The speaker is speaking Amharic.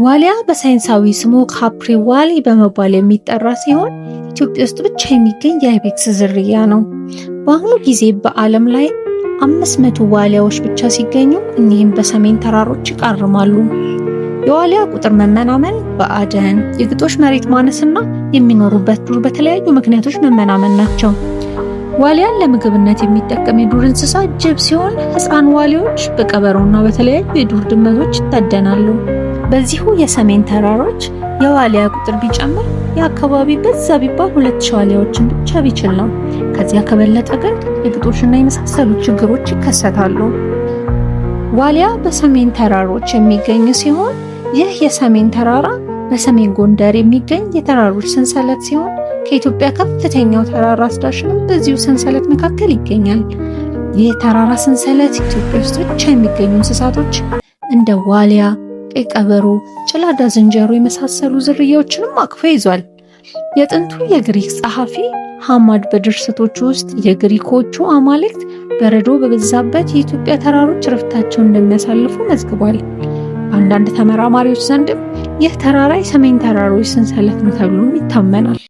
ዋሊያ በሳይንሳዊ ስሙ ካፕሪዋሊ በመባል የሚጠራ ሲሆን ኢትዮጵያ ውስጥ ብቻ የሚገኝ የአይቤክስ ዝርያ ነው። በአሁኑ ጊዜ በዓለም ላይ 500 ዋሊያዎች ብቻ ሲገኙ እኒህም በሰሜን ተራሮች ይቃርማሉ። የዋሊያ ቁጥር መመናመን በአደን፣ የግጦሽ መሬት ማነስና የሚኖሩበት ዱር በተለያዩ ምክንያቶች መመናመን ናቸው። ዋሊያን ለምግብነት የሚጠቀም የዱር እንስሳ ጅብ ሲሆን ሕፃን ዋሊያዎች በቀበሮና በተለያዩ የዱር ድመቶች ይታደናሉ። በዚሁ የሰሜን ተራሮች የዋሊያ ቁጥር ቢጨምር የአካባቢ በዛ ቢባል 2000 ዋሊያዎችን ብቻ ቢችል ነው። ከዚያ ከበለጠ ግን የግጦሽና የመሳሰሉ ችግሮች ይከሰታሉ። ዋሊያ በሰሜን ተራሮች የሚገኝ ሲሆን ይህ የሰሜን ተራራ በሰሜን ጎንደር የሚገኝ የተራሮች ሰንሰለት ሲሆን ከኢትዮጵያ ከፍተኛው ተራራ አስዳሽንም በዚሁ ሰንሰለት መካከል ይገኛል። ይህ ተራራ ሰንሰለት ኢትዮጵያ ውስጥ ብቻ የሚገኙ እንስሳቶች እንደ ዋሊያ፣ ቀይ ቀበሮ፣ ጭላዳ ዝንጀሮ የመሳሰሉ ዝርያዎችንም አቅፎ ይዟል። የጥንቱ የግሪክ ጸሐፊ ሐማድ በድርሰቶቹ ውስጥ የግሪኮቹ አማልክት በረዶ በበዛበት የኢትዮጵያ ተራሮች ረፍታቸውን እንደሚያሳልፉ መዝግቧል። በአንዳንድ ተመራማሪዎች ዘንድም ይህ ተራራ የሰሜን ተራሮች ሰንሰለት ነው ተብሎም ይታመናል።